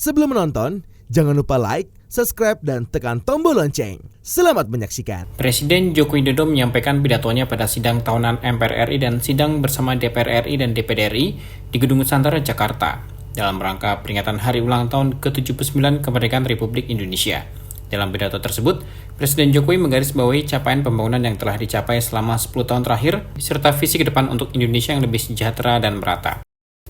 Sebelum menonton, jangan lupa like, subscribe, dan tekan tombol lonceng. Selamat menyaksikan. Presiden Joko Widodo menyampaikan pidatonya pada sidang tahunan MPR RI dan sidang bersama DPR RI dan DPD RI di Gedung Nusantara, Jakarta, dalam rangka peringatan Hari Ulang Tahun ke-79 Kemerdekaan Republik Indonesia. Dalam pidato tersebut, Presiden Jokowi menggarisbawahi capaian pembangunan yang telah dicapai selama 10 tahun terakhir, serta visi ke depan untuk Indonesia yang lebih sejahtera dan merata.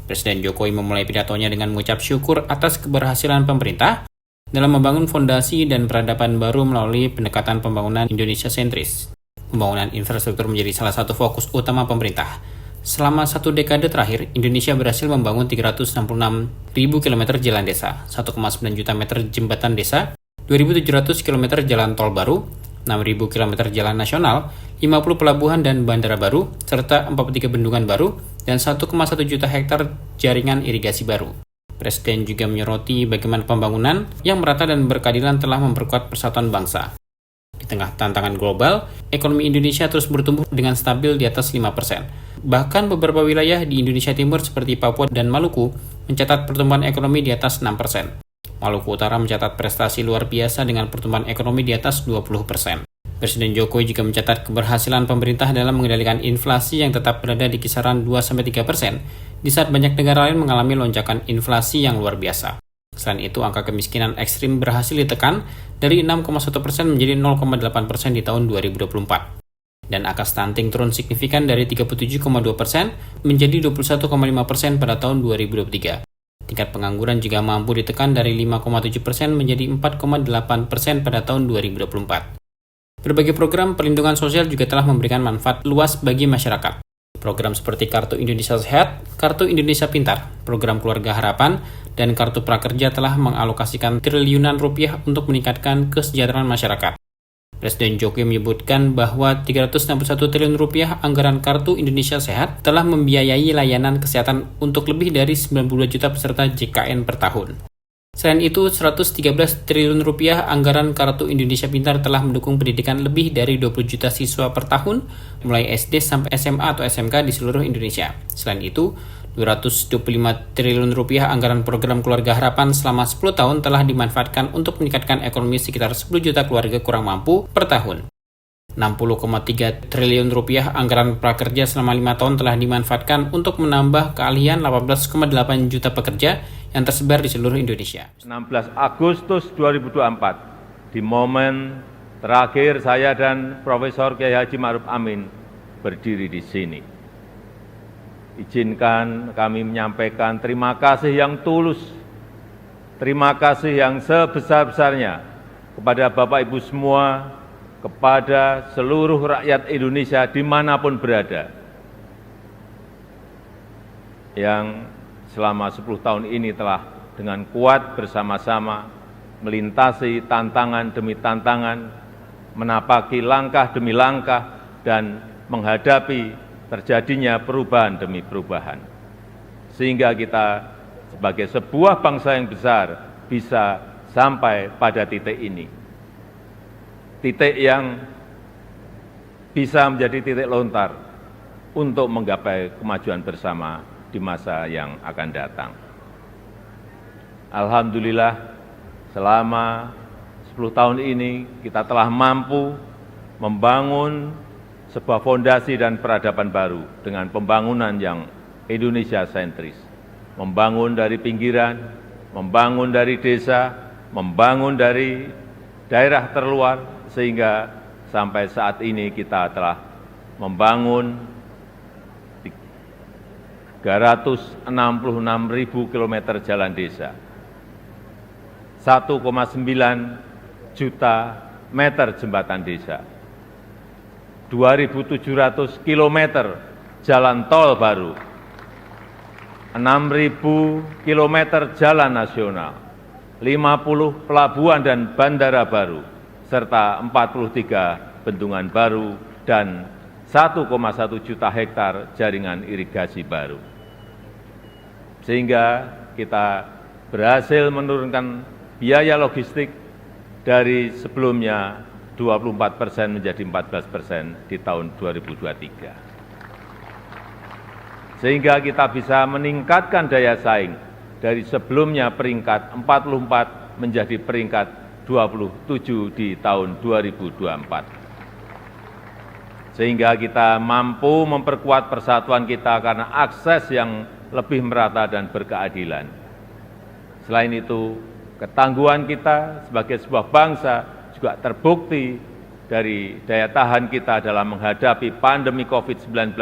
Presiden Jokowi memulai pidatonya dengan mengucap syukur atas keberhasilan pemerintah dalam membangun fondasi dan peradaban baru melalui pendekatan pembangunan Indonesia sentris. Pembangunan infrastruktur menjadi salah satu fokus utama pemerintah. Selama 1 dekade terakhir, Indonesia berhasil membangun 366.000 km jalan desa, 1,9 juta meter jembatan desa, 2.700 km jalan tol baru, 6.000 km jalan nasional, 50 pelabuhan dan bandara baru, serta 43 bendungan baru, dan 1,1 juta hektar jaringan irigasi baru. Presiden juga menyoroti bagaimana pembangunan yang merata dan berkeadilan telah memperkuat persatuan bangsa. Di tengah tantangan global, ekonomi Indonesia terus bertumbuh dengan stabil di atas 5%. Bahkan beberapa wilayah di Indonesia Timur seperti Papua dan Maluku mencatat pertumbuhan ekonomi di atas 6%. Maluku Utara mencatat prestasi luar biasa dengan pertumbuhan ekonomi di atas 20%. Presiden Jokowi juga mencatat keberhasilan pemerintah dalam mengendalikan inflasi yang tetap berada di kisaran 2-3%, di saat banyak negara lain mengalami lonjakan inflasi yang luar biasa. Selain itu, angka kemiskinan ekstrim berhasil ditekan dari 6,1% menjadi 0,8% di tahun 2024. Dan angka stunting turun signifikan dari 37,2% menjadi 21,5% pada tahun 2023. Tingkat pengangguran juga mampu ditekan dari 5,7% menjadi 4,8% pada tahun 2024. Berbagai program perlindungan sosial juga telah memberikan manfaat luas bagi masyarakat. Program seperti Kartu Indonesia Sehat, Kartu Indonesia Pintar, Program Keluarga Harapan, dan Kartu Prakerja telah mengalokasikan triliunan rupiah untuk meningkatkan kesejahteraan masyarakat. Presiden Jokowi menyebutkan bahwa 361 triliun rupiah anggaran Kartu Indonesia Sehat telah membiayai layanan kesehatan untuk lebih dari 92 juta peserta JKN per tahun. Selain itu, 113 triliun rupiah anggaran Kartu Indonesia Pintar telah mendukung pendidikan lebih dari 20 juta siswa per tahun, mulai SD sampai SMA atau SMK di seluruh Indonesia. Selain itu, 225 triliun rupiah anggaran program Keluarga Harapan selama 10 tahun telah dimanfaatkan untuk meningkatkan ekonomi sekitar 10 juta keluarga kurang mampu per tahun. 60,3 triliun rupiah anggaran prakerja selama 5 tahun telah dimanfaatkan untuk menambah keahlian 18,8 juta pekerja yang tersebar di seluruh Indonesia. 16 Agustus 2024, di momen terakhir saya dan Profesor Kiai Haji Ma'ruf Amin berdiri di sini. Izinkan kami menyampaikan terima kasih yang tulus, terima kasih yang sebesar-besarnya kepada Bapak Ibu semua, kepada seluruh rakyat Indonesia dimanapun berada, yang selama 10 tahun ini telah dengan kuat bersama-sama melintasi tantangan demi tantangan, menapaki langkah demi langkah, dan menghadapi terjadinya perubahan demi perubahan. Sehingga kita sebagai sebuah bangsa yang besar bisa sampai pada titik ini. Titik yang bisa menjadi titik lontar untuk menggapai kemajuan bersama di masa yang akan datang. Alhamdulillah, selama 10 tahun ini kita telah mampu membangun sebuah fondasi dan peradaban baru dengan pembangunan yang Indonesia sentris. Membangun dari pinggiran, membangun dari desa, membangun dari daerah terluar, sehingga sampai saat ini kita telah membangun 366.000 km jalan desa, 1,9 juta meter jembatan desa, 2.700 km jalan tol baru, 6.000 km jalan nasional, 50 pelabuhan dan bandara baru, serta 43 bendungan baru dan 1,1 juta hektar jaringan irigasi baru. Sehingga kita berhasil menurunkan biaya logistik dari sebelumnya 24% menjadi 14% di tahun 2023. Sehingga kita bisa meningkatkan daya saing dari sebelumnya peringkat 44 menjadi peringkat 27 di tahun 2024. Sehingga kita mampu memperkuat persatuan kita karena akses yang lebih merata dan berkeadilan. Selain itu, ketangguhan kita sebagai sebuah bangsa juga terbukti dari daya tahan kita dalam menghadapi pandemi COVID-19,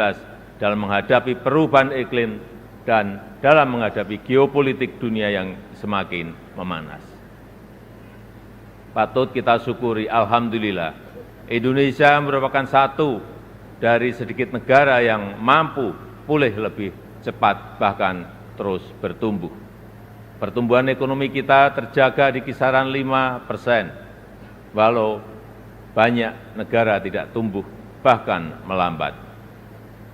dalam menghadapi perubahan iklim, dan dalam menghadapi geopolitik dunia yang semakin memanas. Patut kita syukuri, alhamdulillah, Indonesia merupakan satu dari sedikit negara yang mampu pulih lebih cepat, bahkan terus bertumbuh. Pertumbuhan ekonomi kita terjaga di kisaran 5%, walau banyak negara tidak tumbuh, bahkan melambat.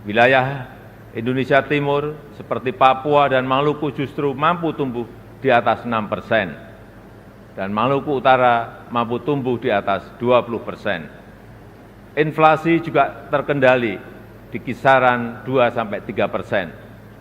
Wilayah Indonesia Timur seperti Papua dan Maluku justru mampu tumbuh di atas 6%, dan Maluku Utara mampu tumbuh di atas 20%. Inflasi juga terkendali di kisaran 2–3%,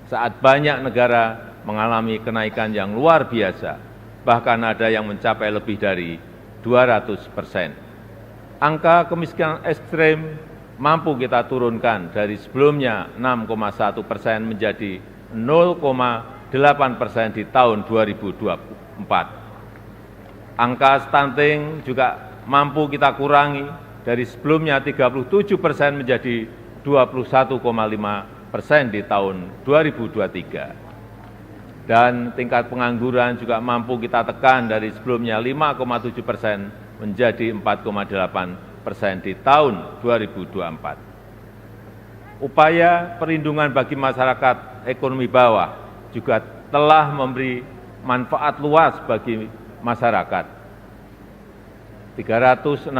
saat banyak negara mengalami kenaikan yang luar biasa, bahkan ada yang mencapai lebih dari 200%. Angka kemiskinan ekstrem mampu kita turunkan dari sebelumnya 6,1% menjadi 0,8% di tahun 2024. Angka stunting juga mampu kita kurangi dari sebelumnya 37% menjadi 21,5% di tahun 2023. Dan tingkat pengangguran juga mampu kita tekan dari sebelumnya 5,7% menjadi 4,8% di tahun 2024. Upaya perlindungan bagi masyarakat ekonomi bawah juga telah memberi manfaat luas bagi masyarakat. 361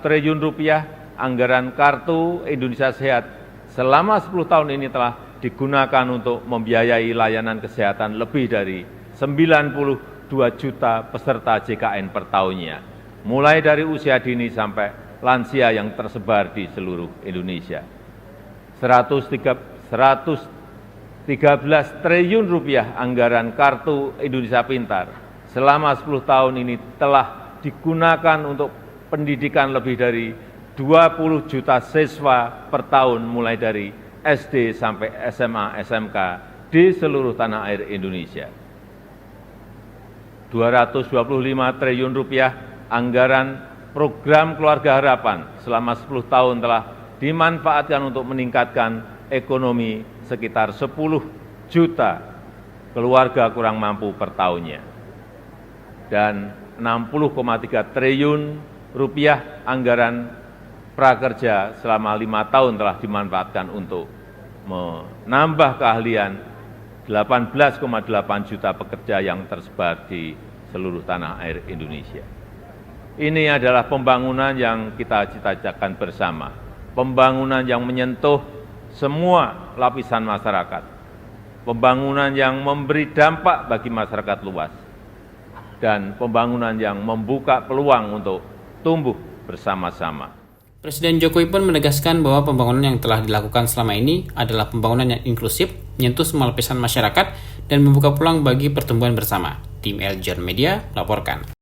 triliun rupiah anggaran Kartu Indonesia Sehat selama 10 tahun ini telah digunakan untuk membiayai layanan kesehatan lebih dari 92 juta peserta JKN per tahunnya, mulai dari usia dini sampai lansia yang tersebar di seluruh Indonesia. 113 triliun rupiah anggaran Kartu Indonesia Pintar selama 10 tahun ini telah digunakan untuk pendidikan lebih dari 20 juta siswa per tahun mulai dari SD sampai SMA, SMK di seluruh tanah air Indonesia. 225 triliun rupiah anggaran program Keluarga Harapan selama 10 tahun telah dimanfaatkan untuk meningkatkan ekonomi sekitar 10 juta keluarga kurang mampu per tahunnya. Dan 60,3 triliun rupiah anggaran prakerja selama 5 tahun telah dimanfaatkan untuk menambah keahlian 18,8 juta pekerja yang tersebar di seluruh tanah air Indonesia. Ini adalah pembangunan yang kita cita-citakan bersama, pembangunan yang menyentuh semua lapisan masyarakat, pembangunan yang memberi dampak bagi masyarakat luas, dan pembangunan yang membuka peluang untuk tumbuh bersama-sama. Presiden Jokowi pun menegaskan bahwa pembangunan yang telah dilakukan selama ini adalah pembangunan yang inklusif, menyentuh semua lapisan masyarakat, dan membuka peluang bagi pertumbuhan bersama. Tim Eljon Media melaporkan.